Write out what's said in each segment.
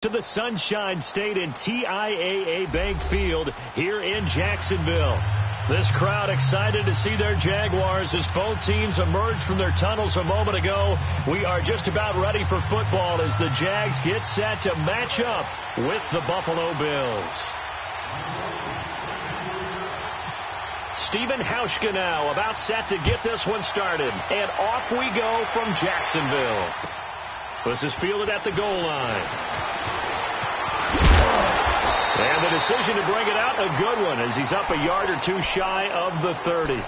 to the Sunshine State and TIAA Bank Field here in Jacksonville. This crowd excited to see their Jaguars as both teams emerged from their tunnels a moment ago. We are just about ready for football as the Jags get set to match up with the Buffalo Bills. Stephen Hauschka now about set to get this one started. And off we go from Jacksonville. This is fielded at the goal line. And the decision to bring it out, a good one, as he's up a yard or two shy of the 30.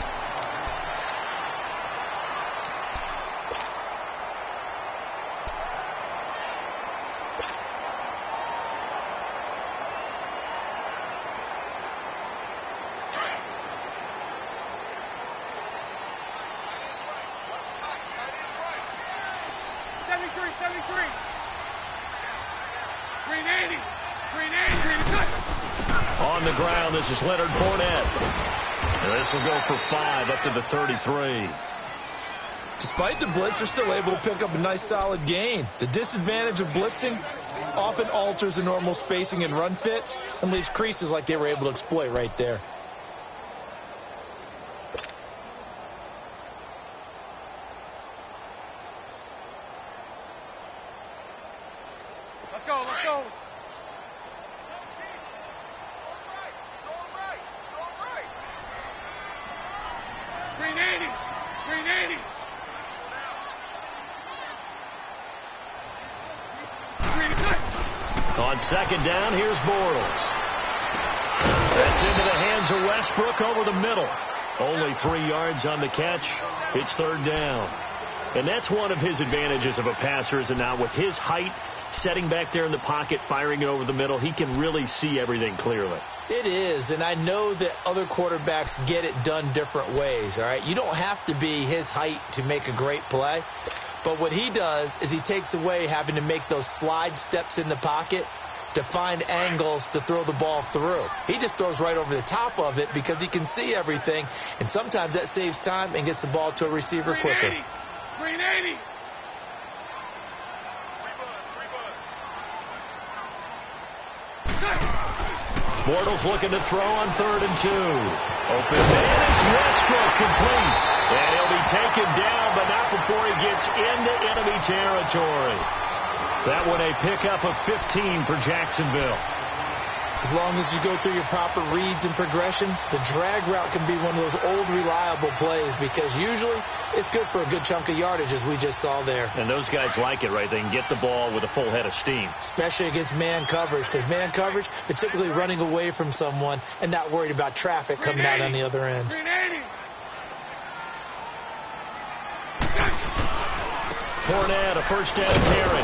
On the ground, this is Leonard Fournette. And this will go for 5 up to the 33. Despite the blitz, they're still able to pick up a nice solid gain. The disadvantage of blitzing often alters the normal spacing and run fits and leaves creases like they were able to exploit right there. Let's go, let's go. On second down, here's Bortles. That's into the hands of Westbrook over the middle. Only 3 yards on the catch. It's third down. And that's one of his advantages of a passer, is it not? With his height, setting back there in the pocket, firing it over the middle, he can really see everything clearly. It is, and I know that other quarterbacks get it done different ways, all right? You don't have to be his height to make a great play. But what he does is he takes away having to make those slide steps in the pocket to find angles to throw the ball through. He just throws right over the top of it because he can see everything, and sometimes that saves time and gets the ball to a receiver quicker. 380. Bortles looking to throw on 3rd and 2. Open man is Westbrook, complete. And he'll be taken down, but not before he gets into enemy territory. That one a pickup of 15 for Jacksonville. As long as you go through your proper reads and progressions, the drag route can be one of those old reliable plays because usually it's good for a good chunk of yardage, as we just saw there. And those guys like it, right? They can get the ball with a full head of steam. Especially against man coverage, because man coverage, they're typically running away from someone and not worried about traffic coming out on the other end. 380. Fournette, a first down carry.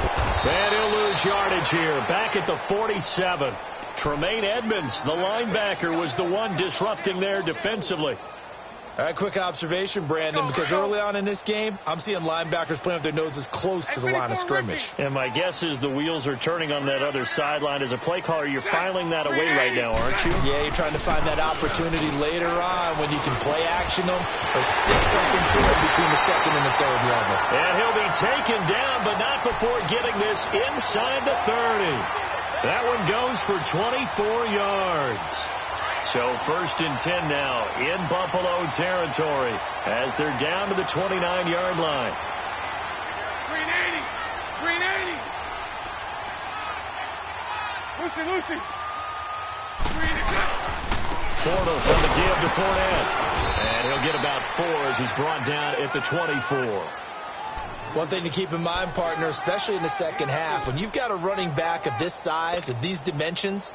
And he'll lose yardage here. Back at the 47. Tremaine Edmonds, the linebacker, was the one disrupting there defensively. All right, quick observation, Brandon, because early on in this game, I'm seeing linebackers playing with their noses close to the line of scrimmage. And my guess is the wheels are turning on that other sideline. As a play caller, you're filing that away right now, aren't you? Yeah, you're trying to find that opportunity later on when you can play action them or stick something to them between the 2nd and the 3rd level. And he'll be taken down, but not before getting this inside the 30. That one goes for 24 yards. So 1st and 10 now in Buffalo territory as they're down to the 29-yard line. 380. 380. Lucy. 380. Bortles on the give to Fournette. And he'll get about 4 as he's brought down at the 24. One thing to keep in mind, partner, especially in the second half, when you've got a running back of this size, of these dimensions,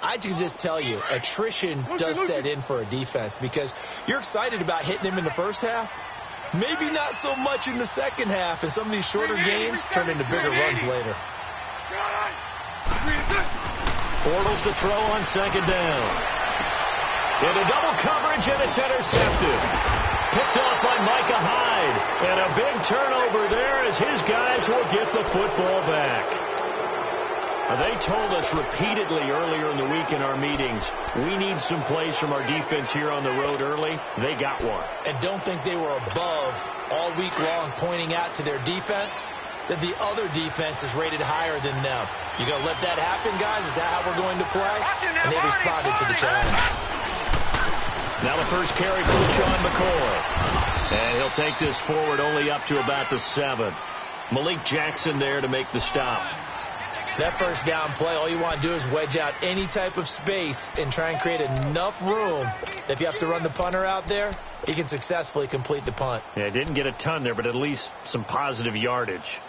I can just tell you, attrition does set in for a defense because you're excited about hitting him in the first half. Maybe not so much in the second half, and some of these shorter games turn into bigger runs later. Bortles to throw on 2nd down. Into double coverage, and it's intercepted. Picked off by Micah Hyde. And a big turnover there as his guys will get the football back. They told us repeatedly earlier in the week in our meetings, we need some plays from our defense here on the road early. They got one. And don't think they were above all week long pointing out to their defense. that the other defense is rated higher than them. You going to let that happen, guys? Is that how we're going to play? And they responded to the challenge. Now the first carry for Sean McCoy. And he'll take this forward only up to about the 7. Malik Jackson there to make the stop. That first down play, all you want to do is wedge out any type of space and try and create enough room that if you have to run the punter out there, he can successfully complete the punt. Yeah, didn't get a ton there, but at least some positive yardage.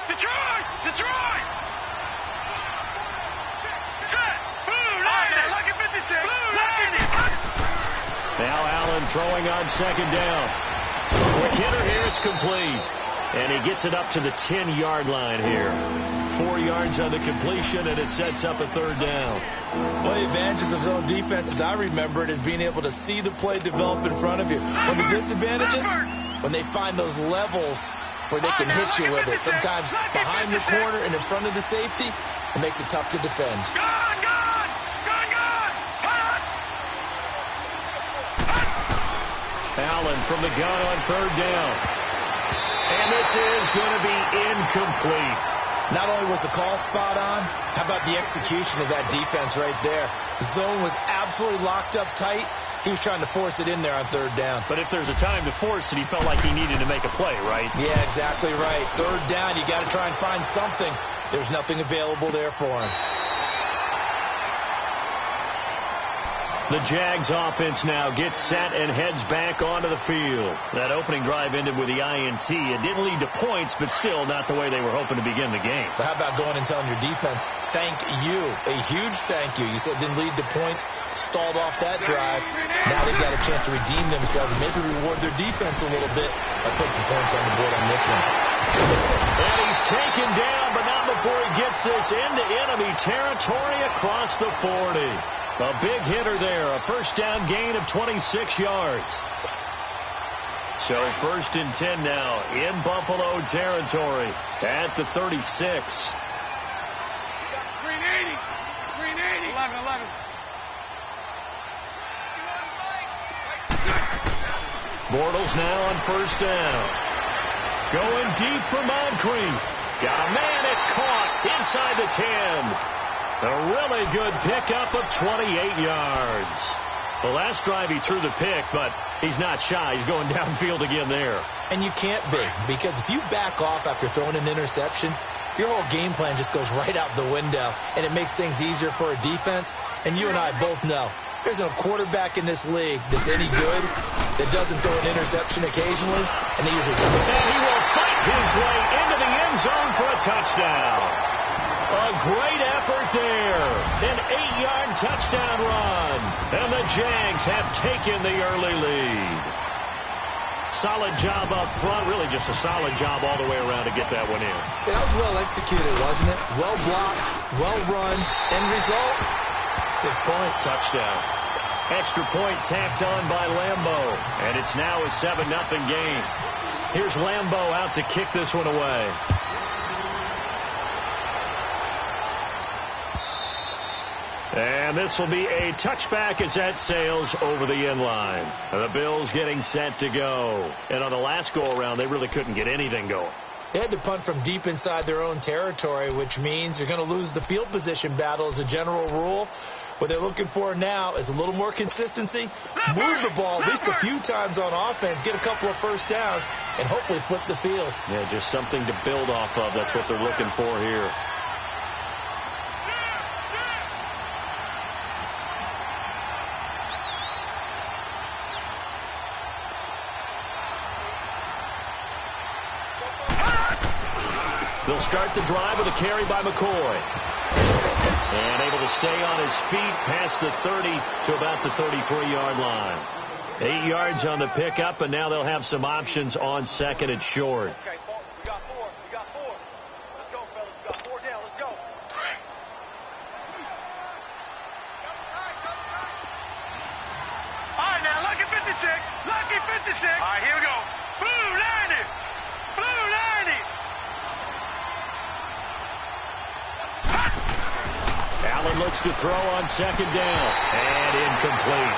Detroit! Detroit! Set! Blue, landing! Lucky 56! Blue, landing! Now Allen throwing on second down. Quick hitter here, it's complete. And he gets it up to the 10-yard line here. 4 yards on the completion, and it sets up a third down. One of the advantages of zone defense, as I remember it, is being able to see the play develop in front of you. One of the disadvantages, when they find those levels where they can hit you with it. Sometimes behind the corner and in front of the safety, it makes it tough to defend. Gone! Gone! Gone! Gone! Hot! Allen from the gun on third down. And this is going to be incomplete. Not only was the call spot on, how about the execution of that defense right there? The zone was absolutely locked up tight. He was trying to force it in there on third down. But if there's a time to force it, he felt like he needed to make a play, right? Yeah, exactly right. Third down, you got to try and find something. There's nothing available there for him. The Jags offense now gets set and heads back onto the field. That opening drive ended with the INT. It didn't lead to points, but still not the way they were hoping to begin the game. But how about going and telling your defense, thank you, a huge thank you. You said it didn't lead to points, stalled off that drive. Now they've got a chance to redeem themselves and maybe reward their defense a little bit by putting some points on the board on this one. And he's taken down, but not before he gets this into enemy territory across the 40. A big hitter there, a first down gain of 26 yards. So first and 10 now in Buffalo territory at the 36. 380! 380! 11, 11. Bortles now on first down. Going deep for Moncrief. Got a man, it's caught inside the 10. A really good pickup of 28 yards. The last drive he threw the pick, but he's not shy. He's going downfield again there. And you can't be, because if you back off after throwing an interception, your whole game plan just goes right out the window, and it makes things easier for a defense. And you and I both know there's no quarterback in this league that's any good that doesn't throw an interception occasionally, and they usually do. And he will fight his way into the end zone for a touchdown. A great effort there. An 8-yard touchdown run. And the Jags have taken the early lead. Solid job up front. Really just a solid job all the way around to get that one in. That was well executed, wasn't it? Well blocked, well run. End result, 6 points. Touchdown. Extra point tacked on by Lambo. And it's now a 7-0 game. Here's Lambo out to kick this one away. And this will be a touchback as that sails over the end line. The Bills getting set to go. And on the last go-around, they really couldn't get anything going. They had to punt from deep inside their own territory, which means you're going to lose the field position battle as a general rule. What they're looking for now is a little more consistency, move the ball at least a few times on offense, get a couple of first downs, and hopefully flip the field. Yeah, just something to build off of. That's what they're looking for here. They'll start the drive with a carry by McCoy. And able to stay on his feet past the 30 to about the 33-yard line. 8 yards on the pickup, and now they'll have some options on second and short. Okay, we got four. We got four. Let's go, fellas. We got 4 down. Let's go. All right, now, lucky 56. Lucky 56. All right, here we go. Blue 90. Blue 90. Allen looks to throw on second down. And incomplete.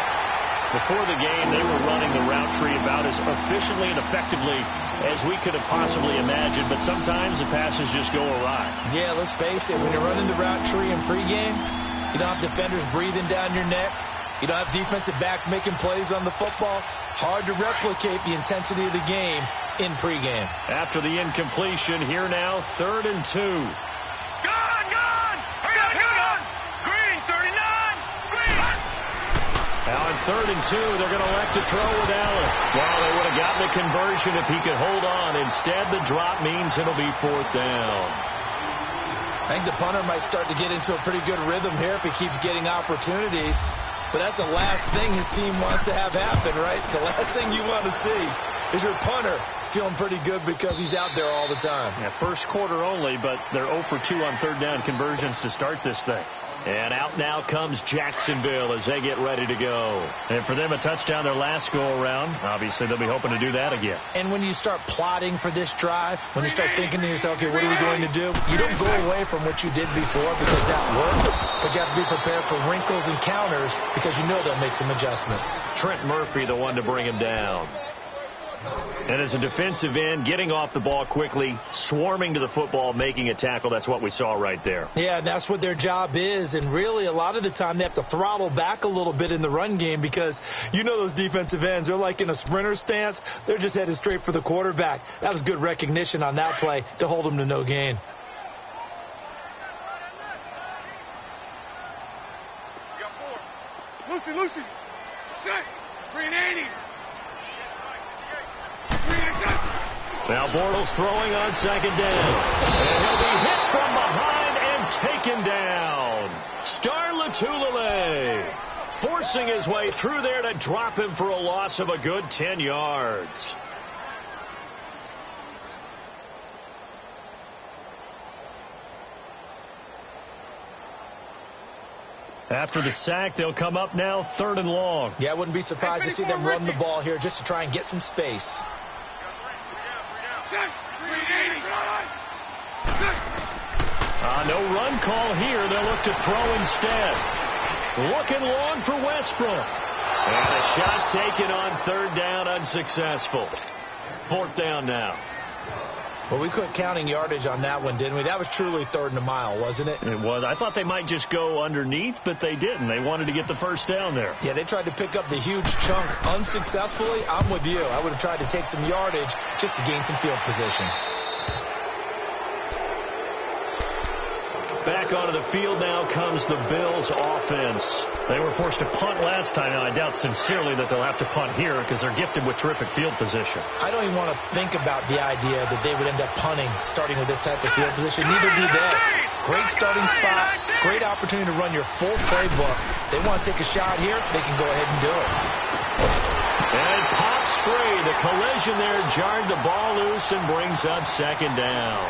Before the game, they were running the route tree about as efficiently and effectively as we could have possibly imagined, but sometimes the passes just go awry. Yeah, let's face it, when you're running the route tree in pregame, you don't have defenders breathing down your neck. You don't have defensive backs making plays on the football. Hard to replicate the intensity of the game in pregame. After the incompletion, here now, 3rd and 2. Gone! Green, 39! Green! Now on 3rd and 2, they're going to elect to throw with Allen. Well, they would have gotten a conversion if he could hold on. Instead, the drop means it'll be 4th down. I think the punter might start to get into a pretty good rhythm here if he keeps getting opportunities. But that's the last thing his team wants to have happen, right? The last thing you want to see is your punter feeling pretty good because he's out there all the time. Yeah, first quarter only, but they're 0 for 2 on 3rd down conversions to start this thing. And out now comes Jacksonville as they get ready to go. And for them, a touchdown their last go-around. Obviously, they'll be hoping to do that again. And when you start plotting for this drive, when you start thinking to yourself, okay, what are we going to do? You don't go away from what you did before because that worked, but you have to be prepared for wrinkles and counters because you know they'll make some adjustments. Trent Murphy, the one to bring him down. And as a defensive end, getting off the ball quickly, swarming to the football, making a tackle, that's what we saw right there. Yeah, and that's what their job is. And really, a lot of the time, they have to throttle back a little bit in the run game because you know those defensive ends, they're like in a sprinter stance. They're just headed straight for the quarterback. That was good recognition on that play to hold them to no gain. You got 4. Lucy. Set. Green 80. Now Bortles throwing on 2nd down. And he'll be hit from behind and taken down. Star Latulippe forcing his way through there to drop him for a loss of a good 10 yards. After the sack, they'll come up now 3rd and long. Yeah, I wouldn't be surprised to see them run the ball here just to try and get some space. No run call here. They'll look to throw instead. Looking long for Westbrook. And a shot taken on 3rd down, unsuccessful. 4th down now. Well, we quit counting yardage on that one, didn't we? That was truly 3rd and a mile, wasn't it? It was. I thought they might just go underneath, but they didn't. They wanted to get the 1st down there. Yeah, they tried to pick up the huge chunk unsuccessfully. I'm with you. I would have tried to take some yardage just to gain some field position. Back onto the field now comes the Bills offense. They were forced to punt last time. Now, I doubt sincerely that they'll have to punt here because they're gifted with terrific field position. I don't even want to think about the idea that they would end up punting starting with this type of field position. Neither do they. Great starting spot. Great opportunity to run your full playbook. They want to take a shot here. They can go ahead and do it. And pops free. The collision there jarred the ball loose and brings up 2nd down.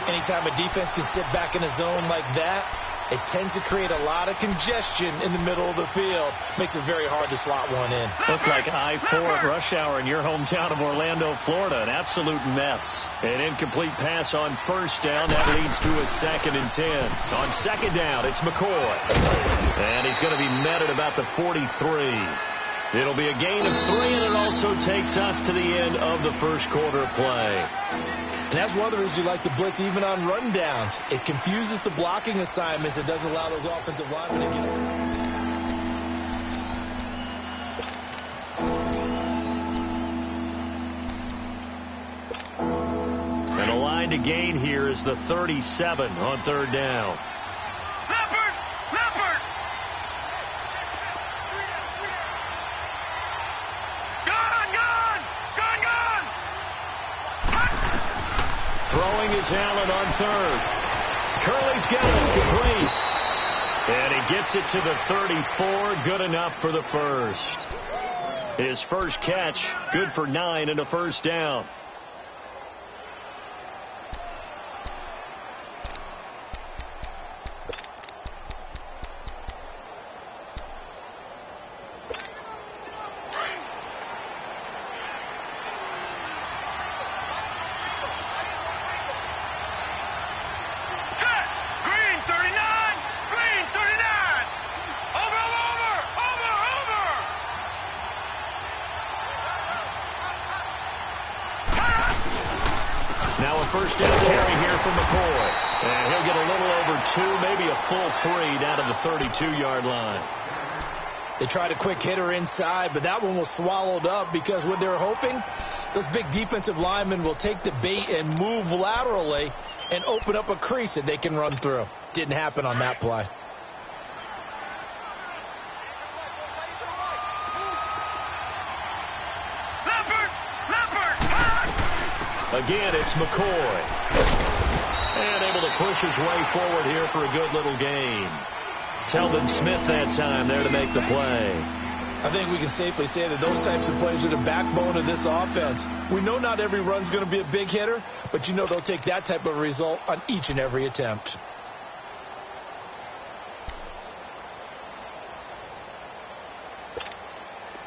Anytime a defense can sit back in a zone like that, it tends to create a lot of congestion in the middle of the field. Makes it very hard to slot one in. Looked like I-4 at rush hour in your hometown of Orlando, Florida. An absolute mess. An incomplete pass on 1st down. That leads to a 2nd and 10. On 2nd down, it's McCoy. And he's going to be met at about the 43. It'll be a gain of 3, and it also takes us to the end of the 1st quarter play. And that's one of the reasons you like to blitz even on rundowns. It confuses the blocking assignments. It doesn't allow those offensive linemen to get it. And a line to gain here is the 37 on 3rd down. Leopard! Throwing is Allen on 3rd. Curley's got it complete. And he gets it to the 34. Good enough for the 1st. His first catch, good for 9 and a 1st down. first down carry here from McCoy. And he'll get a little over 2, maybe a full 3 down to the 32-yard line. They tried a quick hitter inside, but that one was swallowed up because what they were hoping, those big defensive linemen will take the bait and move laterally and open up a crease that they can run through. Didn't happen on that play. Again, it's McCoy. And able to push his way forward here for a good little gain. Telvin Smith that time there to make the play. I think we can safely say that those types of plays are the backbone of this offense. We know not every run's going to be a big hitter, but you know they'll take that type of result on each and every attempt.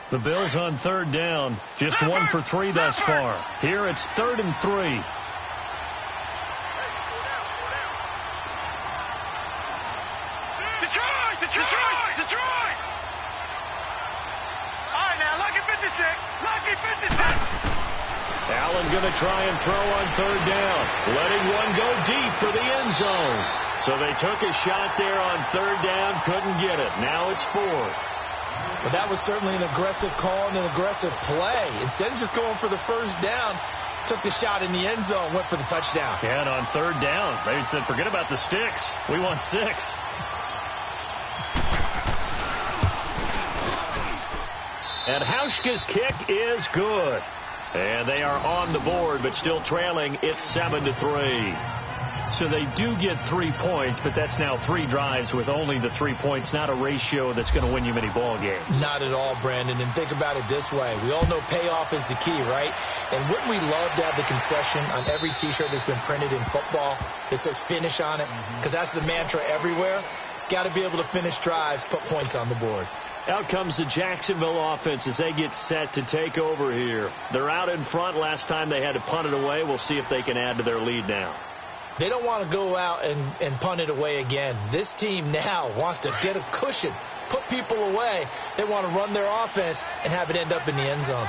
The Bills on third down, just 1 for 3 thus far. Here it's 3rd and 3. Detroit! All right, now, lucky 56. Allen going to try and throw on third down, letting one go deep for the end zone. So they took a shot there on third down, couldn't get it. Now it's 4th. But that was certainly an aggressive call and an aggressive play. Instead of just going for the first down, took the shot in the end zone, went for the touchdown. Yeah, and on third down, they said, forget about the sticks. We want 6. And Hauschka's kick is good. And they are on the board, but still trailing. It's 7-3. So they do get 3 points, but that's now 3 drives with only the 3 points, not a ratio that's going to win you many ball games. Not at all, Brandon. And think about it this way. We all know payoff is the key, right? And wouldn't we love to have the concession on every T-shirt that's been printed in football that says finish on it? Because that's the mantra everywhere. Got to be able to finish drives, put points on the board. Out comes the Jacksonville offense as they get set to take over here. They're out in front. Last time they had to punt it away. We'll see if they can add to their lead now. They don't want to go out and punt it away again. This team now wants to get a cushion, put people away. They want to run their offense and have it end up in the end zone.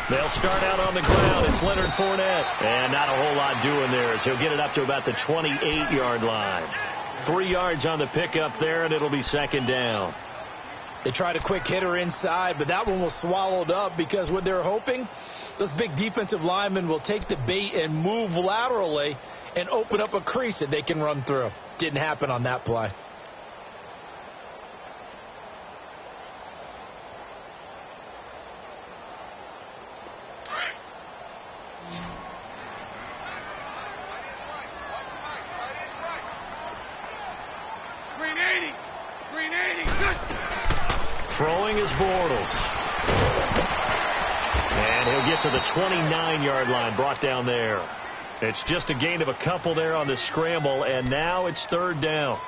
They'll start out on the ground. It's Leonard Fournette. And not a whole lot doing there as he'll get it up to about the 28-yard line. 3 yards on the pickup there, and it'll be 2nd down. They tried a quick hitter inside, but that one was swallowed up because what they're hoping, those big defensive linemen will take the bait and move laterally and open up a crease that they can run through. Didn't happen on that play. Throwing is Bortles. And he'll get to the 29-yard line, brought down there. It's just a gain of a couple there on the scramble, and now it's 3rd down.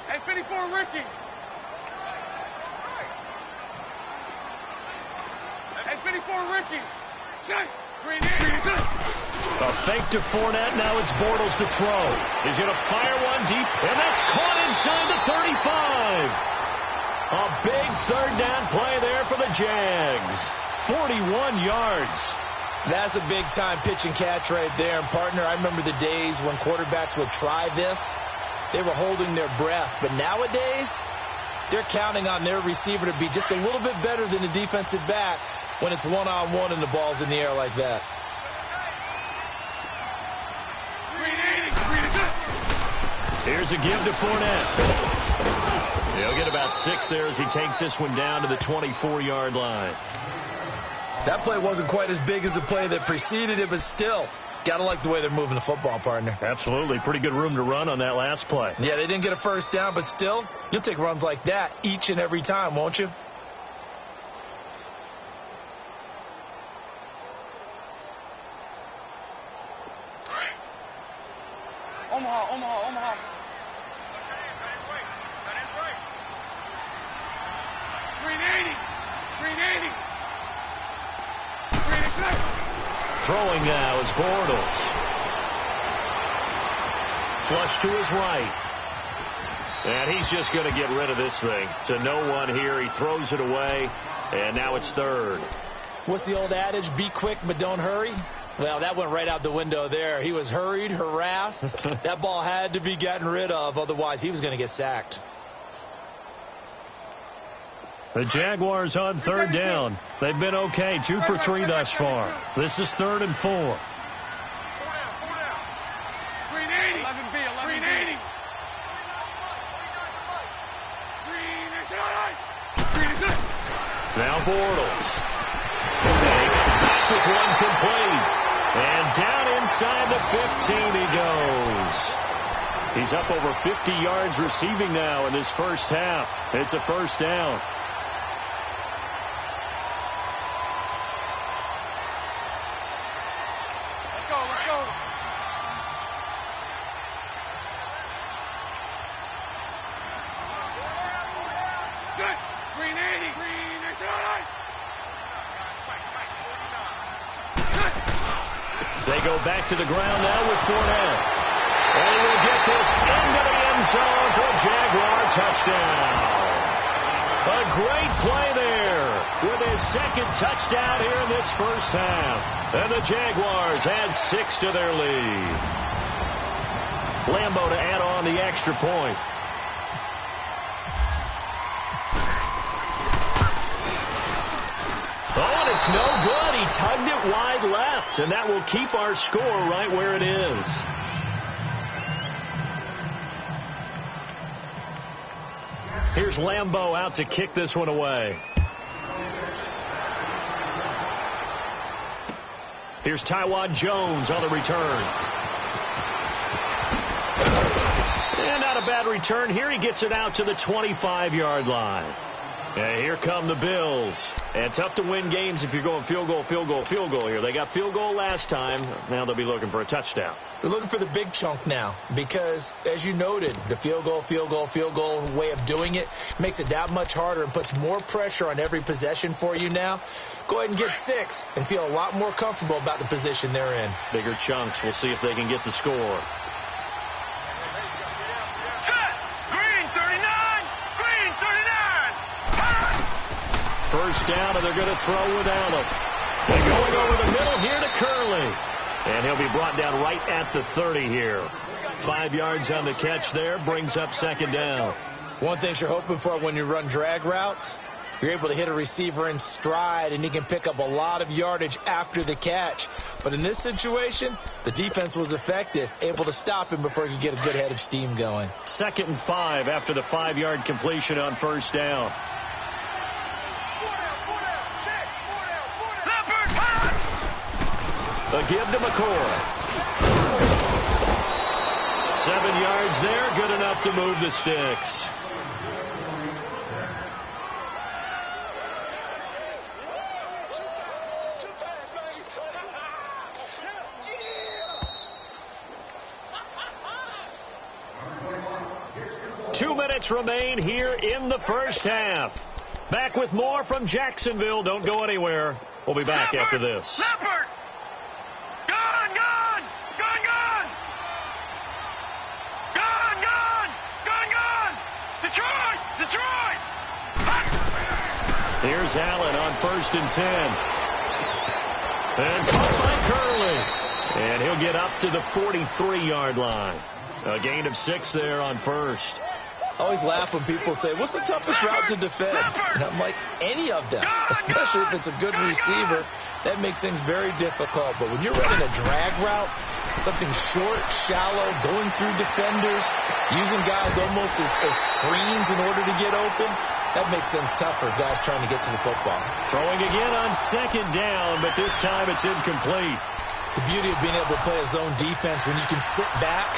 Hey, 54, Ricky. Hey, 54, Ricky. Check. A fake to Fournette. Now it's Bortles to throw. He's going to fire one deep, and that's caught inside the 35. A big 3rd down play there for the Jags. 41 yards. That's a big-time pitch and catch right there. And, partner, I remember the days when quarterbacks would try this. They were holding their breath. But nowadays, they're counting on their receiver to be just a little bit better than the defensive back when it's one-on-one and the ball's in the air like that. Here's a give to Fournette. He'll get about 6 there as he takes this one down to the 24-yard line. That play wasn't quite as big as the play that preceded it, but still, got to like the way they're moving the football, partner. Absolutely. Pretty good room to run on that last play. Yeah, they didn't get a first down, but still, you'll take runs like that each and every time, won't you? Omaha. 380. Throwing now is Bortles. Flush to his right. And he's just going to get rid of this thing. To no one here. He throws it away. And now it's third. What's the old adage? Be quick, but don't hurry. Well, that went right out the window there. He was hurried, harassed. That ball had to be gotten rid of. Otherwise, he was going to get sacked. The Jaguars on third down. They've been okay. 2 for 3 thus far. This is 3rd and 4. 4 down. Green 80. 11B, 11B. Green 80. Green is it. Now Bortles. And he comes back with one complete. And down inside the 15 he goes. He's up over 50 yards receiving now in this first half. It's a first down. Let's go. Set. Green 80. Green is it. They go back to the ground now with Fournette. And he will get this into the end zone for a Jaguar touchdown. A great play there with his second touchdown here in this first half. And the Jaguars add 6 to their lead. Lambeau to add on the extra point. Oh, and it's no good. He tugged it wide left, and that will keep our score right where it is. Here's Lambeau out to kick this one away. Here's Tywod Jones on the return. And not a bad return here. He gets it out to the 25-yard line. And here come the Bills. And tough to win games if you're going field goal here. They got field goal last time. Now they'll be looking for a touchdown. They're looking for the big chunk now because, as you noted, the field goal way of doing it makes it that much harder and puts more pressure on every possession for you now. Go ahead and get 6 and feel a lot more comfortable about the position they're in. Bigger chunks. We'll see if they can get the score. First down, and they're going to throw without him. They're going over the middle here to Curley. And he'll be brought down right at the 30 here. 5 yards on the catch there, brings up second down. One thing you're hoping for when you run drag routes, you're able to hit a receiver in stride, and he can pick up a lot of yardage after the catch. But in this situation, the defense was effective, able to stop him before he could get a good head of steam going. 2nd and 5 after the 5-yard completion on first down. A give to McCoy. 7 yards there, good enough to move the sticks. Two minutes remain here in the first half. Back with more from Jacksonville. Don't go anywhere. We'll be back after this. Leopard! Gone! Detroit! Here's Allen on 1st and 10. And caught by Curley. And he'll get up to the 43-yard line. A gain of 6 there on first. I always laugh when people say, what's the toughest route to defend? And I'm like, any of them, especially if it's a good receiver. That makes things very difficult. But when you're running a drag route, something short, shallow, going through defenders, using guys almost as screens in order to get open, that makes things tougher, guys trying to get to the football. Throwing again on 2nd down, but this time it's incomplete. The beauty of being able to play a zone defense when you can sit back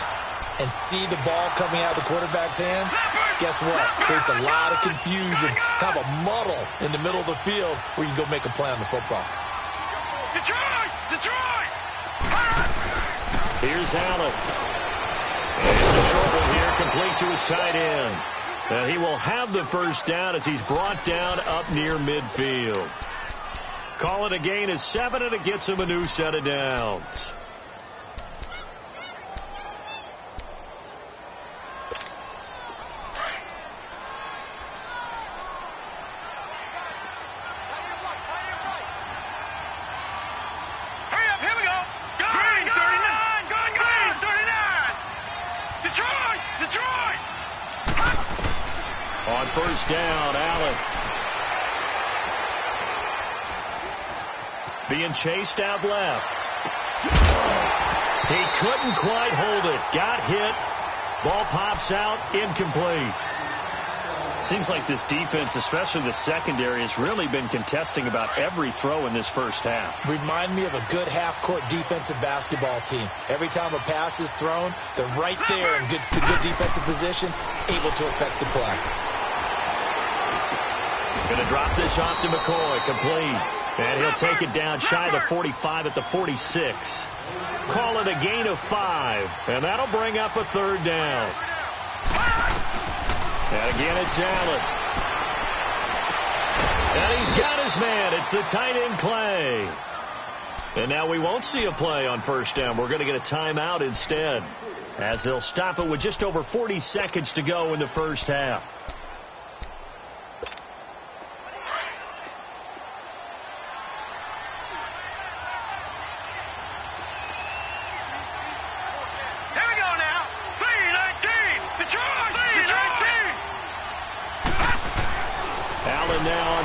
and see the ball coming out of the quarterback's hands, guess what? Creates a lot of confusion, kind of a muddle in the middle of the field where you can go make a play on the football. Detroit! Here's Allen. And it's a short one here, complete to his tight end. And he will have the first down as he's brought down up near midfield. Call it a gain of 7, and it gets him a new set of downs. On first down, Allen. Being chased out left. He couldn't quite hold it. Got hit. Ball pops out. Incomplete. Seems like this defense, especially the secondary, has really been contesting about every throw in this first half. Remind me of a good half-court defensive basketball team. Every time a pass is thrown, they're right there in good defensive position, able to affect the play. Going to drop this off to McCoy. Complete. And he'll take it down shy of the 45 at the 46. Call it a gain of 5. And that'll bring up a third down. And again, it's Allen. And he's got his man. It's the tight end, Clay. And now we won't see a play on first down. We're going to get a timeout instead, as they'll stop it with just over 40 seconds to go in the first half.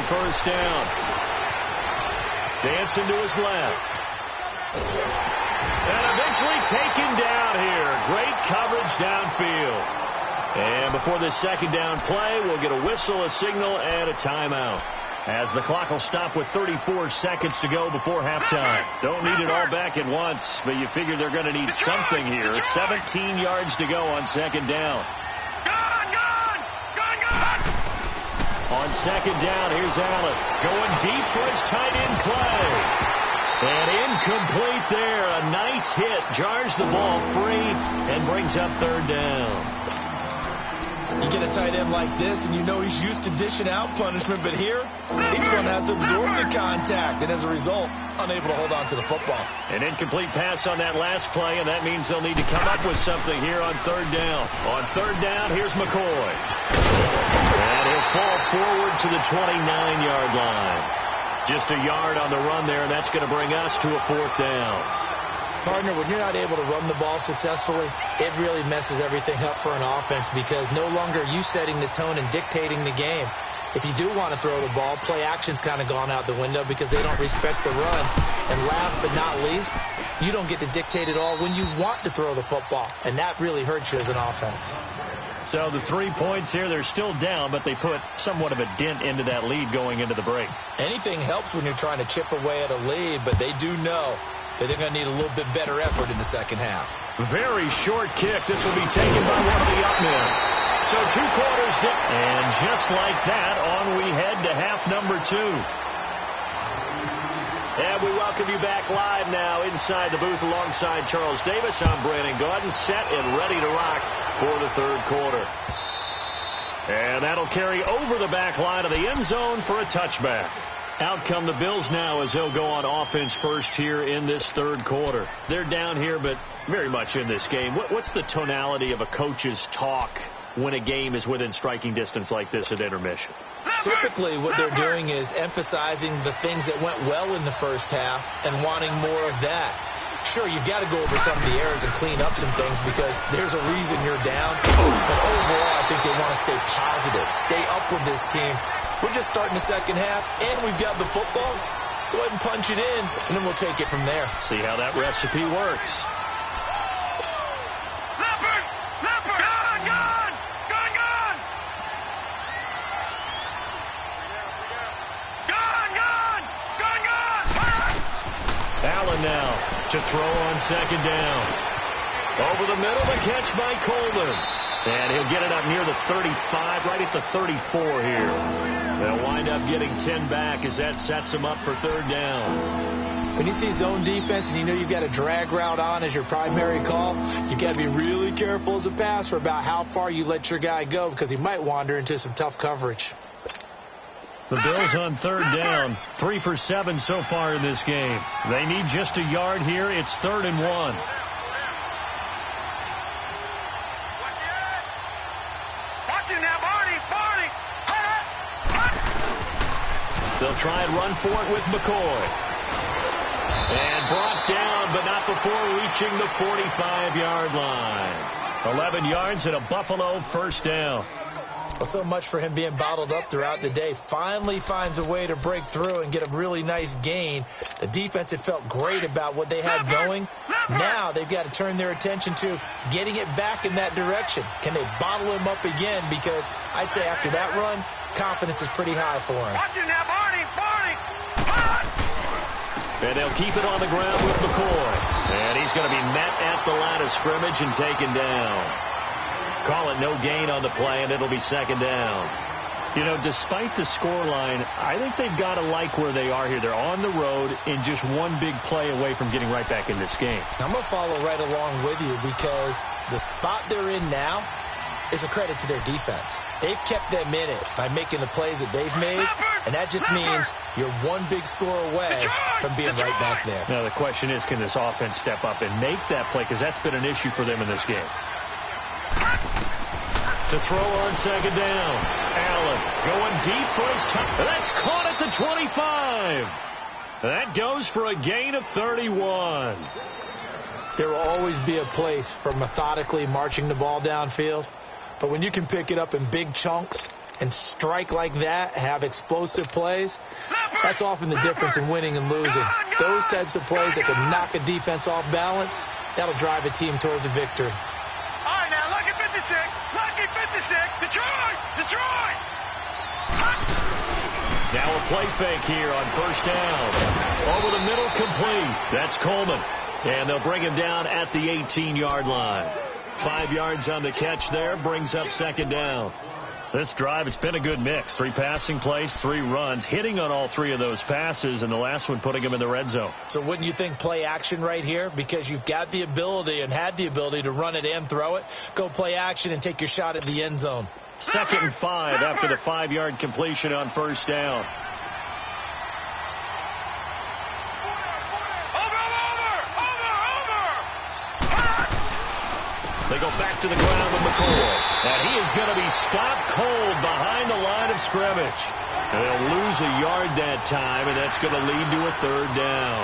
First down. Dancing to his left. And eventually taken down here. Great coverage downfield. And before this second down play, we'll get a whistle, a signal, and a timeout, as the clock will stop with 34 seconds to go before halftime. Don't need it all back at once, but you figure they're going to need something here. 17 yards to go on second down. On second down, here's Allen going deep for his tight end, Clay. And incomplete there. A nice hit. Jars the ball free and brings up third down. You get a tight end like this, and you know he's used to dishing out punishment, but here, he's going to have to absorb the contact, and as a result, unable to hold on to the football. An incomplete pass on that last play, and that means they'll need to come up with something here on third down. On third down, here's McCoy. And he'll fall forward to the 29-yard line. Just a yard on the run there, and that's going to bring us to a fourth down. Partner, when you're not able to run the ball successfully, it really messes everything up for an offense, because no longer are you setting the tone and dictating the game. If you do want to throw the ball, play action's kind of gone out the window because they don't respect the run. And last but not least, you don't get to dictate it all when you want to throw the football, and that really hurts you as an offense. So the 3 points here, they're still down, but they put somewhat of a dent into that lead going into the break. Anything helps when you're trying to chip away at a lead, but they do know that they're going to need a little bit better effort in the second half. Very short kick. This will be taken by one of the up men. So 2 quarters down. And just like that, on we head to half number 2. And we welcome you back live now inside the booth alongside Charles Davis. I'm Brandon Gaudin, set and ready to rock for the third quarter. And that'll carry over the back line of the end zone for a touchback. Out come the Bills now as they'll go on offense first here in this third quarter. They're down here, but very much in this game. What's the tonality of a coach's talk when a game is within striking distance like this at intermission? Typically, what they're doing is emphasizing the things that went well in the first half and wanting more of that. Sure, you've got to go over some of the errors and clean up some things because there's a reason you're down. But overall, I think they want to stay positive, stay up with this team. We're just starting the second half, and we've got the football. Let's go ahead and punch it in, and then we'll take it from there. See how that recipe works. Leopard! Leopard! Gone! Gone! Gone! Gone! Gone! Gone! Gone! Gone! Allen now to throw on second down. Over the middle, the catch by Coleman. And he'll get it up near the 35, right at the 34 here. They'll wind up getting 10 back as that sets them up for third down. When you see zone defense and you know you've got a drag route on as your primary call, you've got to be really careful as a passer about how far you let your guy go because he might wander into some tough coverage. The Bills on third down, 3 for 7 so far in this game. They need just a yard here. It's 3rd and 1. They'll try and run for it with McCoy. And brought down, but not before reaching the 45-yard line. 11 yards and a Buffalo first down. Well, so much for him being bottled up throughout the day. Finally finds a way to break through and get a really nice gain. The defense had felt great about what they had going. Now they've got to turn their attention to getting it back in that direction. Can they bottle him up again? Because I'd say after that run, confidence is pretty high for him. Watch it now, Barney! And they'll keep it on the ground with McCoy. And he's going to be met at the line of scrimmage and taken down. Call it no gain on the play, and it'll be 2nd down. You know, despite the scoreline, I think they've got to like where they are here. They're on the road and just one big play away from getting right back in this game. I'm going to follow right along with you because the spot they're in now is a credit to their defense. They've kept them in it by making the plays that they've made, and that just means you're one big score away from being right back there. Now, the question is, can this offense step up and make that play? Because that's been an issue for them in this game. To throw on 2nd down. Allen going deep for his touch. That's caught at the 25. That goes for a gain of 31. There will always be a place for methodically marching the ball downfield. But when you can pick it up in big chunks and strike like that, have explosive plays, that's often the difference in winning and losing. Those types of plays that can knock a defense off balance, that'll drive a team towards a victory. All right, now, lucky 56. Lucky 56. Detroit! Now a play fake here on first down. Over the middle, complete. That's Coleman. And they'll bring him down at the 18-yard line. 5 yards on the catch there, brings up 2nd down. This drive, it's been a good mix. 3 passing plays, 3 runs, hitting on all 3 of those passes, and the last one putting him in the red zone. So wouldn't you think play action right here? Because you've got the ability and had the ability to run it and throw it. Go play action and take your shot at the end zone. 2nd and 5 after the 5-yard completion on first down. They go back to the ground with McCoy. And he is going to be stopped cold behind the line of scrimmage. And they'll lose a yard that time, and that's going to lead to a 3rd down.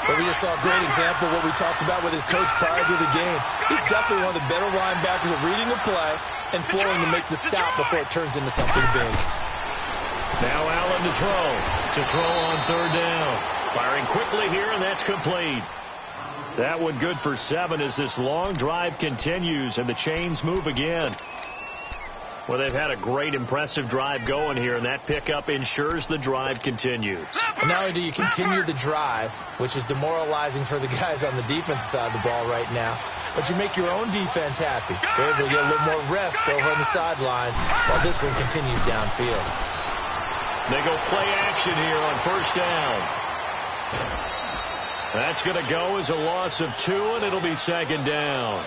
Well, we just saw a great example of what we talked about with his coach prior to the game. He's definitely one of the better linebackers at reading the play and flowing to make the stop before it turns into something big. Now Allen to throw on 3rd down. Firing quickly here, and that's complete. That one good for 7 as this long drive continues and the chains move again. Well, they've had a great, impressive drive going here, and that pickup ensures the drive continues. And not only do you continue the drive, which is demoralizing for the guys on the defensive side of the ball right now, but you make your own defense happy. They're able to get a little more rest over on the sidelines while this one continues downfield. They go play action here on first down. That's going to go as a loss of 2, and it'll be 2nd down.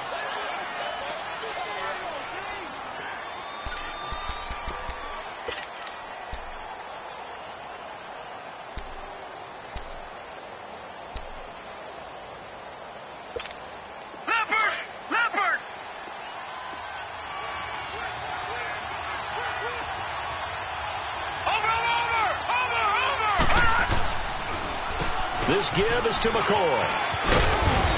Leopard! This give is to McCoy.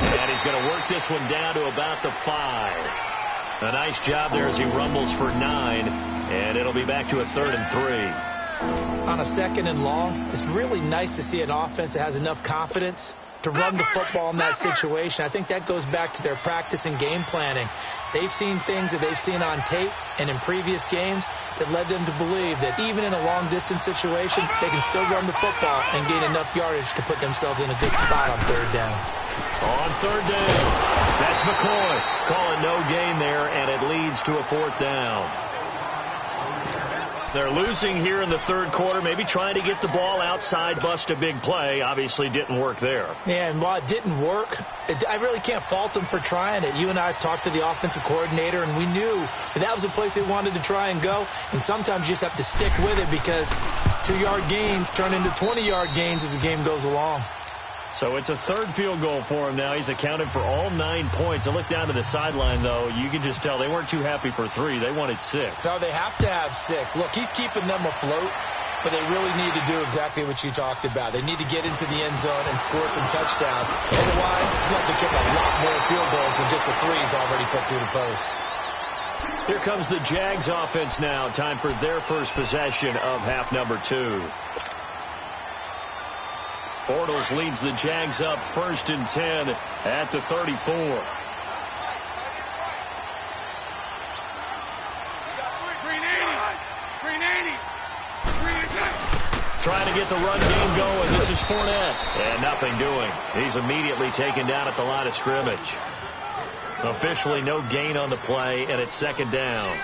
And he's going to work this one down to about the 5. A nice job there as he rumbles for 9. And it'll be back to a 3rd and 3. On a 2nd and long, it's really nice to see an offense that has enough confidence to run the football in that situation. I think that goes back to their practice and game planning. They've seen things that they've seen on tape and in previous games that led them to believe that even in a long-distance situation, they can still run the football and gain enough yardage to put themselves in a good spot on 3rd down. On 3rd down, that's McCoy. Calling no gain there, and it leads to a 4th down. They're losing here in the third quarter, maybe trying to get the ball outside, bust a big play. Obviously didn't work there. Yeah, and while it didn't work, I really can't fault them for trying it. You and I have talked to the offensive coordinator, and we knew that was a place they wanted to try and go. And sometimes you just have to stick with it because 2-yard gains turn into 20-yard gains as the game goes along. So it's a third field goal for him now. He's accounted for all 9 points. I look down to the sideline, though. You can just tell they weren't too happy for 3. They wanted 6. So they have to have 6. Look, he's keeping them afloat, but they really need to do exactly what you talked about. They need to get into the end zone and score some touchdowns. Otherwise, he's going to have to kick a lot more field goals than just the 3 he's already put through the post. Here comes the Jags offense now. Time for their first possession of half number 2. Bortles leads the Jags up 1st and 10 at the 34. Trying to get the run game going. This is Fournette. And nothing doing. He's immediately taken down at the line of scrimmage. Officially no gain on the play, and it's 2nd down.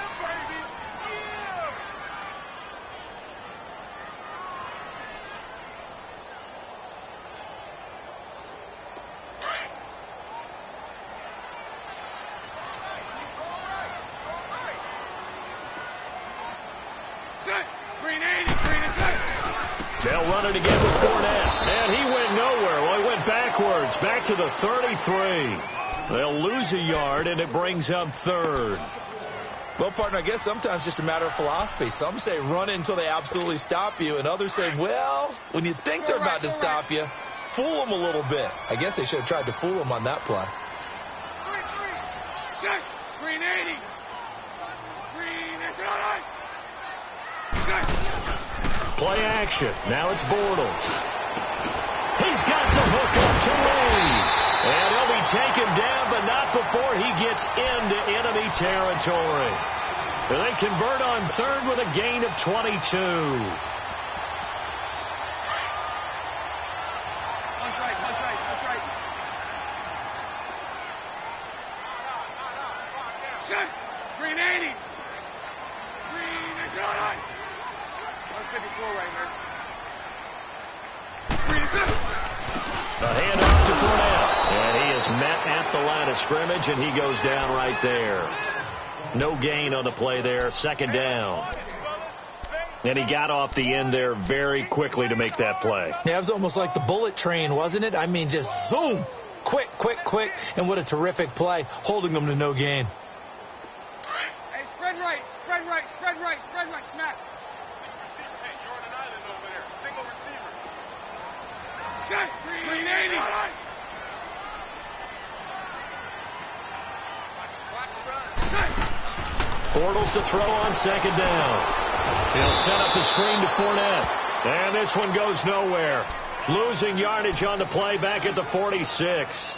They'll run it again with Fournette. And he went nowhere. Well, he went backwards. Back to the 33. They'll lose a yard, and it brings up 3rd. Well, partner, I guess sometimes it's just a matter of philosophy. Some say run it until they absolutely stop you, and others say, well, when you think they're about to stop you, fool them a little bit. I guess they should have tried to fool them on that play. Check. Green 80. Green is all right. Check. Play action. Now it's Bortles. He's got the hook up to Lee. And he'll be taken down, but not before he gets into enemy territory. They convert on 3rd with a gain of 22. Punch right, punch right, punch right. Check. Green 80. Green is all right. 154 right here. Green is up. A handoff to Fournette. And he is met at the line of scrimmage, and he goes down right there. No gain on the play there. 2nd down. And he got off the end there very quickly to make that play. Yeah, it was almost like the bullet train, wasn't it? I mean, just zoom. Quick, quick, quick. And what a terrific play, holding them to no gain. Hey, spread right, spread right, spread right, spread right, smack. Check. Green 80. Bortles to throw on 2nd down. He'll set up the screen to Fournette. And this one goes nowhere. Losing yardage on the play back at the 46.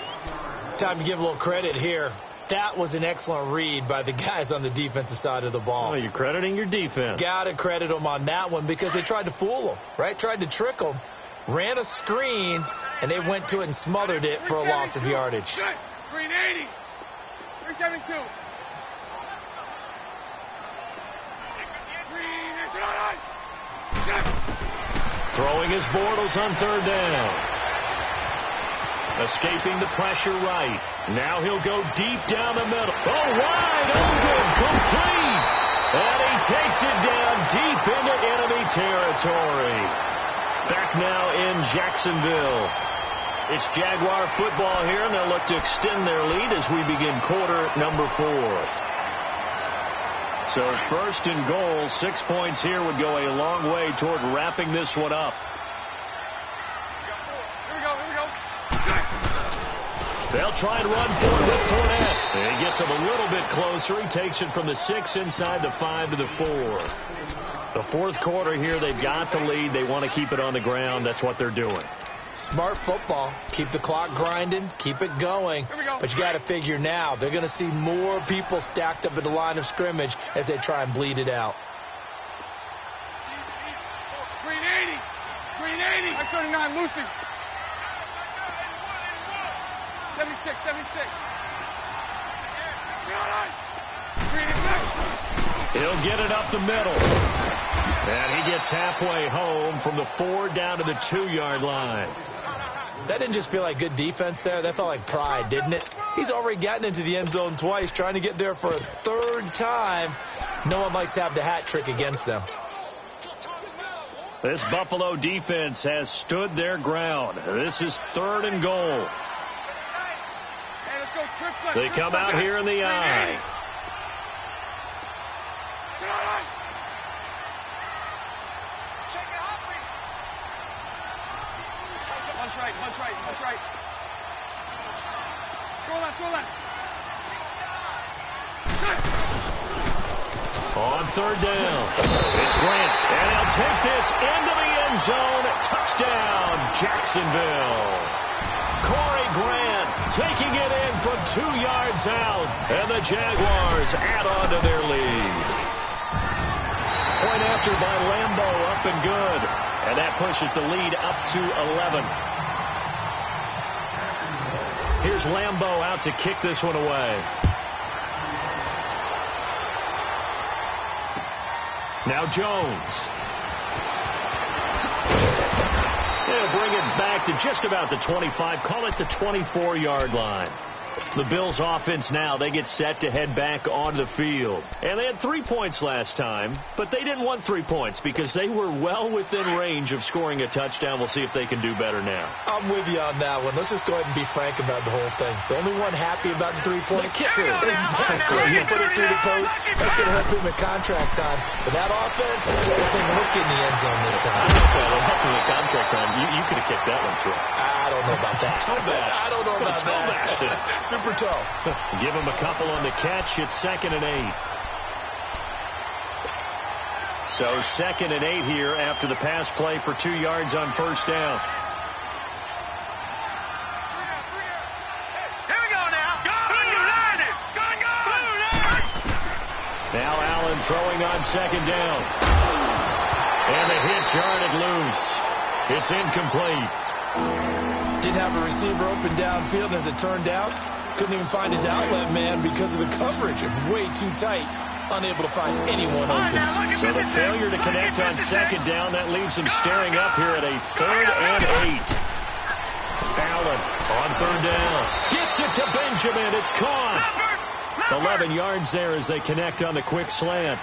Time to give a little credit here. That was an excellent read by the guys on the defensive side of the ball. Oh, you're crediting your defense. Got to credit them on that one because they tried to fool them, right? Tried to trick them. Ran a screen, and they went to it and smothered it for a loss of yardage. Green 80. 372. Green is all right. Throwing his Bortles on 3rd down. Escaping the pressure right. Now he'll go deep down the middle. Oh, wide open, complete. And he takes it down deep into enemy territory. Back now in Jacksonville. It's Jaguar football here, and they'll look to extend their lead as we begin quarter number 4. So 1st and goal, 6 points here would go a long way toward wrapping this one up. Here we go. They'll try and run for it with Fournette. And he gets him a little bit closer. He takes it from the 6 inside the 5 to the 4. The 4th quarter here, they've got the lead. They want to keep it on the ground. That's what they're doing. Smart football. Keep the clock grinding. Keep it going. But you got to figure now, they're going to see more people stacked up at the line of scrimmage as they try and bleed it out. Green 80. Green 80. 39, Lucy. 76. Green is up. He'll get it up the middle. And he gets halfway home from the 4 down to the 2-yard line. That didn't just feel like good defense there. That felt like pride, didn't it? He's already gotten into the end zone twice, trying to get there for a 3rd time. No one likes to have the hat trick against them. This Buffalo defense has stood their ground. This is 3rd and goal. They come out here in the I. One's right. Go left. On 3rd down, it's Grant, and he'll take this into the end zone. Touchdown, Jacksonville. Corey Grant taking it in from 2 yards out, and the Jaguars add on to their lead. Point after by Lambo, up and good, and that pushes the lead up to 11. Here's Lambo out to kick this one away. Now Jones. They'll bring it back to just about the 25. Call it the 24-yard line. The Bills offense now, they get set to head back onto the field. And they had 3 points last time, but they didn't want 3 points because they were well within range of scoring a touchdown. We'll see if they can do better now. I'm with you on that one. Let's just go ahead and be frank about the whole thing. The only one happy about the 3-point kicker. Exactly. You put it through the post. That's going to help him in contract time. But that offense, they're thinking, let's get in the end zone this time. Well, helping with contract time, you could have kicked that one through. I don't know about that. I don't know about that. Super toe. Give him a couple on the catch. It's 2nd and 8. So 2nd and 8 here after the pass play for 2 yards on 1st down. Here we go now. Now Allen throwing on 2nd down. And the hit jarred it loose. It's incomplete. Didn't have a receiver open downfield, as it turned out. Couldn't even find his outlet man because of the coverage. It was way too tight. Unable to find anyone open. So the failure to connect on 2nd down, that leaves him staring up here at a 3rd and 8. Allen on 3rd down. Gets it to Benjamin. It's caught. 11 yards there as they connect on the quick slant.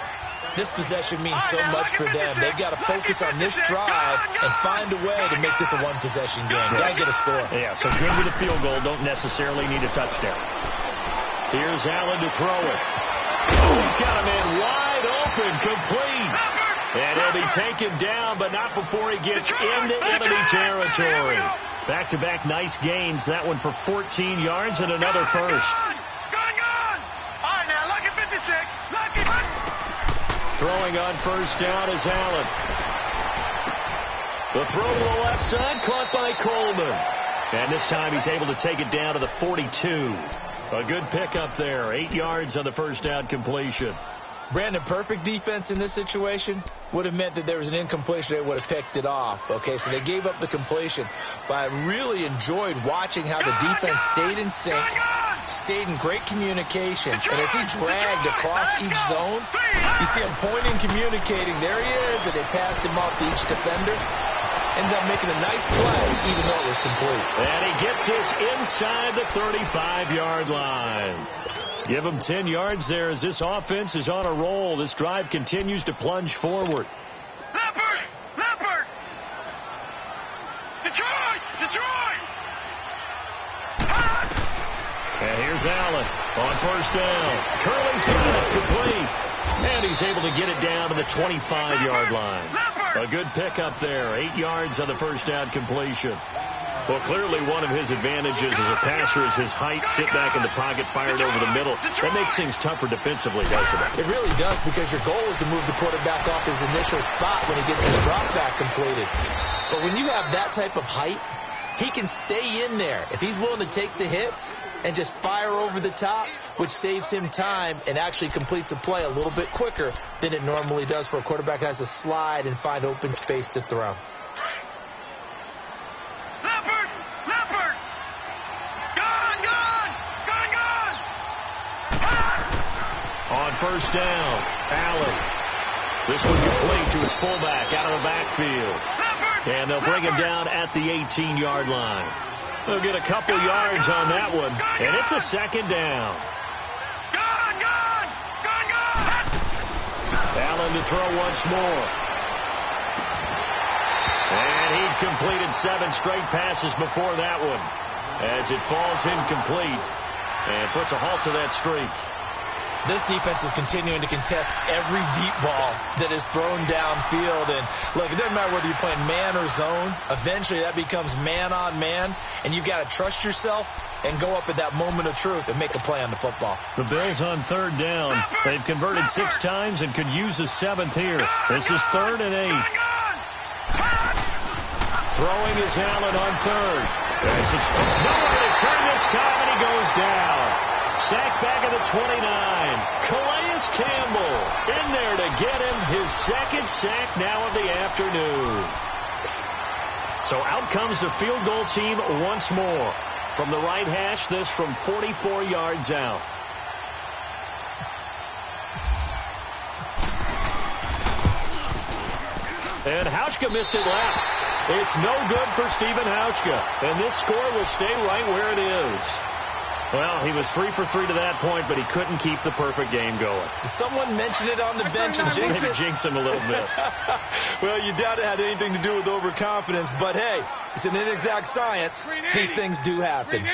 This possession means so much for them. They've got to focus on this drive and find a way to make this a one-possession game. Got to get a score. Yeah, so good with a field goal. Don't necessarily need a touchdown. Here's Allen to throw it. Oh, he's got a man wide open, complete. And he'll be taken down, but not before he gets into enemy territory. Back-to-back nice gains. That one for 14 yards and another first. All right, now, lucky 56. Lucky. Throwing on 1st down is Allen. The throw to the left side, caught by Coleman. And this time he's able to take it down to the 42. A good pickup there. 8 yards on the 1st down completion. Brandon, perfect defense in this situation would have meant that there was an incompletion. They would have picked it off. Okay, so they gave up the completion. But I really enjoyed watching how the defense stayed in sync, stayed in great communication. And as he dragged across each zone, you see him pointing, communicating. There he is, and they passed him off to each defender. Ended up making a nice play, even though it was complete. And he gets this inside the 35-yard line. Give him 10 yards there as this offense is on a roll. This drive continues to plunge forward. Leopard! Detroit! And here's Allen on 1st down. Curley's got it complete. And he's able to get it down to the 25-yard line. A good pickup there. 8 yards on the 1st down completion. Well, clearly one of his advantages as a passer is his height. Sit back in the pocket, fired over the middle. That makes things tougher defensively, doesn't it? It really does, because your goal is to move the quarterback off his initial spot when he gets his drop back completed. But when you have that type of height, he can stay in there. If he's willing to take the hits and just fire over the top, which saves him time and actually completes a play a little bit quicker than it normally does for a quarterback who has to slide and find open space to throw. Leopard! Gone! On first down. Allen. This one complete to his fullback out of the backfield. And they'll bring him down at the 18-yard line. They'll get a couple yards on that one, and it's a second down. Allen to throw once more. And he completed 7 straight passes before that one as it falls incomplete and puts a halt to that streak. This defense is continuing to contest every deep ball that is thrown downfield. And, look, it doesn't matter whether you're playing man or zone. Eventually that becomes man on man, and you've got to trust yourself and go up at that moment of truth and make a play on the football. The Bills on third down. They've converted 6 times and could use a 7th here. This is 3rd and 8. Throwing is Allen on third. Nowhere to turn this time, and he goes down. Sack back at the 29. Calais Campbell in there to get him his 2nd sack now of the afternoon. So out comes the field goal team once more. From the right hash, this from 44 yards out. And Hauschka missed it left. It's no good for Stephen Hauschka. And this score will stay right where it is. Well, he was 3 for 3 to that point, but he couldn't keep the perfect game going. Did someone mention it on the bench and jinx it? Maybe jinx him a little bit. Well, you doubt it had anything to do with overconfidence, but hey, it's an inexact science. These things do happen.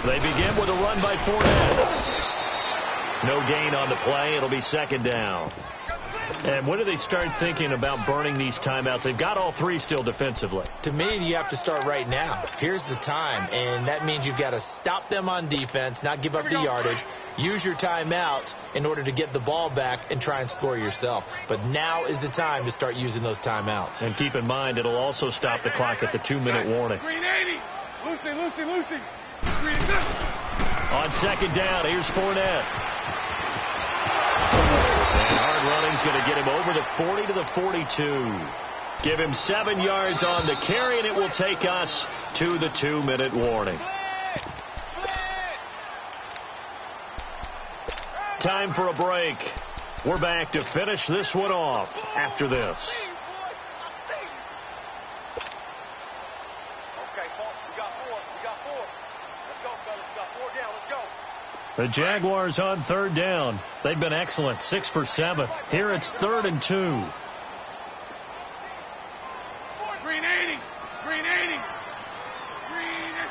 They begin with a run by Fournette. No gain on the play. It'll be 2nd down. And when do they start thinking about burning these timeouts? They've got all 3 still defensively. To me, you have to start right now. Here's the time, and that means you've got to stop them on defense, not give up the yardage, use your timeouts in order to get the ball back and try and score yourself. But now is the time to start using those timeouts. And keep in mind, it'll also stop the clock at the 2-minute warning. Green 80. Lucy. On 2nd down, here's Fournette. And hard running's going to get him over the 40 to the 42. Give him 7 yards on the carry, and it will take us to the 2-minute warning. Time for a break. We're back to finish this one off after this. Okay, we got 4. Let's go, fellas. We got 4 down. Let's go. The Jaguars on 3rd down. They've been excellent, 6 for 7. Here it's 3rd and 2. Green 80. Green is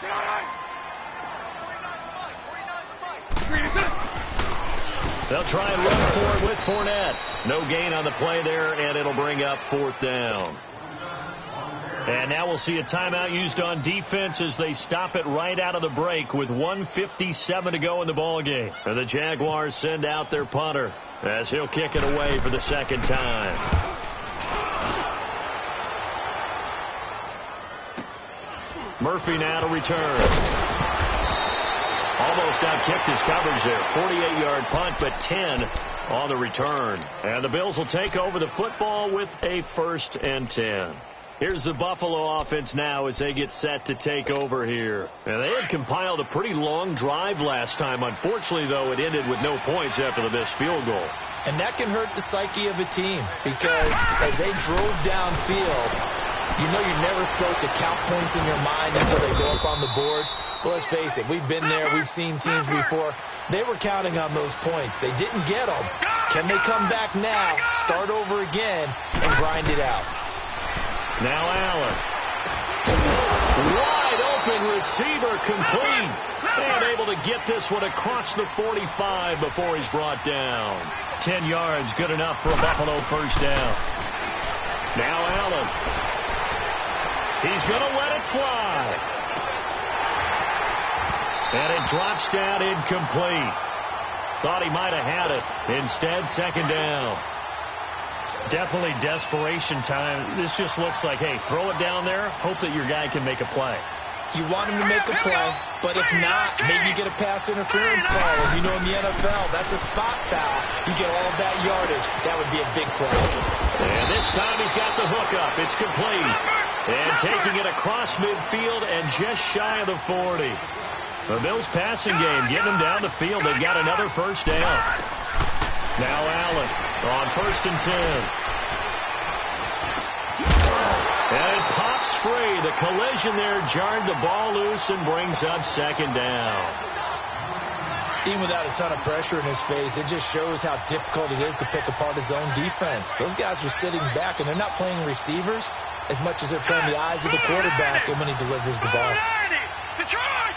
on. Green is on. They'll try and run for it with Fournette. No gain on the play there, and it'll bring up 4th down. And now we'll see a timeout used on defense as they stop it right out of the break with 1:57 to go in the ballgame. And the Jaguars send out their punter as he'll kick it away for the 2nd time. Murphy now to return. Almost outkicked his coverage there. 48-yard punt, but 10 on the return. And the Bills will take over the football with a 1st and 10. Here's the Buffalo offense now as they get set to take over here. And they had compiled a pretty long drive last time. Unfortunately, though, it ended with no points after the missed field goal. And that can hurt the psyche of a team because as they drove downfield, you know you're never supposed to count points in your mind until they go up on the board. Well, let's face it, we've been there. We've seen teams before. They were counting on those points. They didn't get them. Can they come back now, start over again, and grind it out? Now Allen. Wide open receiver complete. And able to get this one across the 45 before he's brought down. 10 yards, good enough for a Buffalo 1st down. Now Allen. He's going to let it fly. And it drops down incomplete. Thought he might have had it. Instead, 2nd down. Definitely desperation time. This just looks like, hey, throw it down there, hope that your guy can make a play. You want him to make a play, but if not, maybe you get a pass interference call. And you know in the NFL, that's a spot foul. You get all of that yardage. That would be a big play. And this time he's got the hook up. It's complete. And taking it across midfield and just shy of the 40. The Bills passing game getting them down the field. They've got another first down. Now Allen on 1st and 10. And it pops free. The collision there jarred the ball loose and brings up 2nd down. Even without a ton of pressure in his face, it just shows how difficult it is to pick apart his own defense. Those guys are sitting back, and they're not playing receivers as much as they're playing the eyes of the quarterback and when he delivers the ball. Detroit!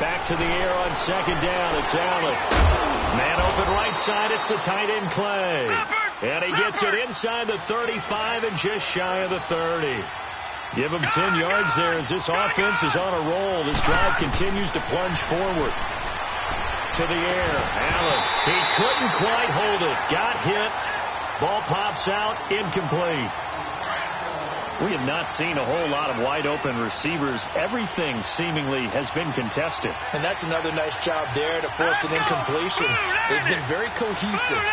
Back to the air on 2nd down. It's Allen. Man open right side. It's the tight end Clay. And he gets it inside the 35 and just shy of the 30. Give him 10 yards there as this offense is on a roll. This drive continues to plunge forward. To the air. Allen. He couldn't quite hold it. Got hit. Ball pops out. Incomplete. We have not seen a whole lot of wide-open receivers. Everything seemingly has been contested. And that's another nice job there to force an incompletion. They've been very cohesive,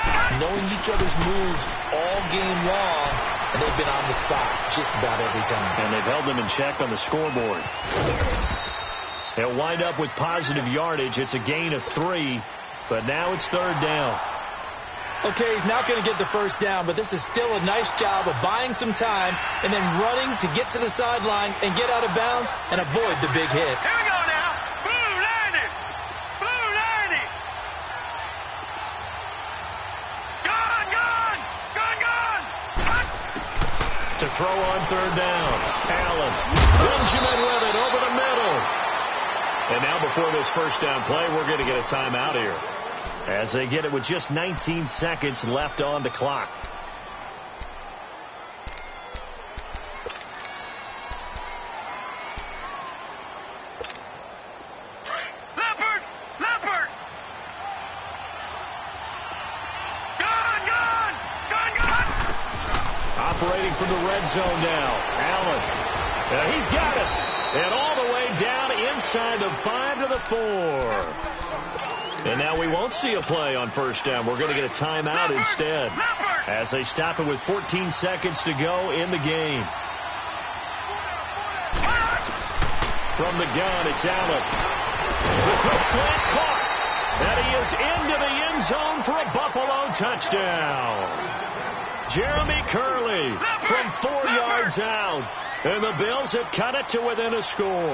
knowing each other's moves all game long, and they've been on the spot just about every time. And they've held them in check on the scoreboard. They'll wind up with positive yardage. It's a gain of 3, but now it's 3rd down. Okay, he's not going to get the first down, but this is still a nice job of buying some time and then running to get to the sideline and get out of bounds and avoid the big hit. Here we go now. Blue 90. Blue 90. Gone. To throw on 3rd down. Allen. Benjamin with it over the middle. And now before this first down play, we're going to get a timeout here, as they get it with just 19 seconds left on the clock. Leopard. Gone. Operating from the red zone now. Allen. He's got it. And all the way down inside the 5 to the 4. And now we won't see a play on first down. We're going to get a timeout instead, as they stop it with 14 seconds to go in the game. From the gun, it's Allen. The quick slant caught. And he is into the end zone for a Buffalo touchdown. Jeremy Curley from 4 yards out. And the Bills have cut it to within a score.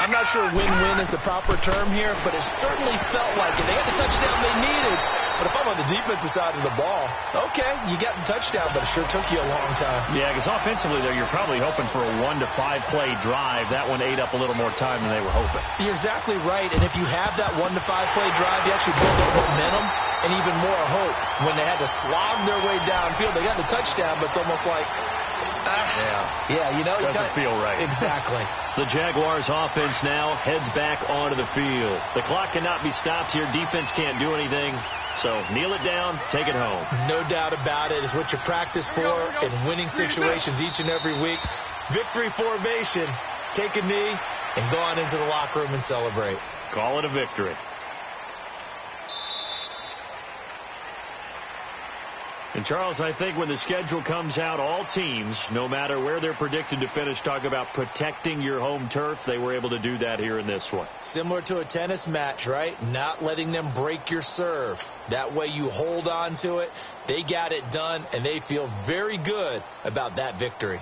I'm not sure win-win is the proper term here, but it certainly felt like it. They got the touchdown they needed, but if I'm on the defensive side of the ball, okay, you got the touchdown, but it sure took you a long time. Yeah, because offensively there, you're probably hoping for a 1 to 5 play drive. That one ate up a little more time than they were hoping. You're exactly right, and if you have that 1 to 5 play drive, you actually build up momentum and even more hope. When they had to slog their way downfield, they got the touchdown, but it's almost like, yeah, you know, doesn't feel right. Exactly. The Jaguars offense now heads back onto the field. The clock cannot be stopped here. Defense can't do anything. So kneel it down, take it home. No doubt about it. It's what you practice for in winning situations each and every week. Victory formation. Take a knee and go on into the locker room and celebrate. Call it a victory. And, Charles, I think when the schedule comes out, all teams, no matter where they're predicted to finish, talk about protecting your home turf. They were able to do that here in this one. Similar to a tennis match, right? Not letting them break your serve. That way you hold on to it. They got it done, and they feel very good about that victory.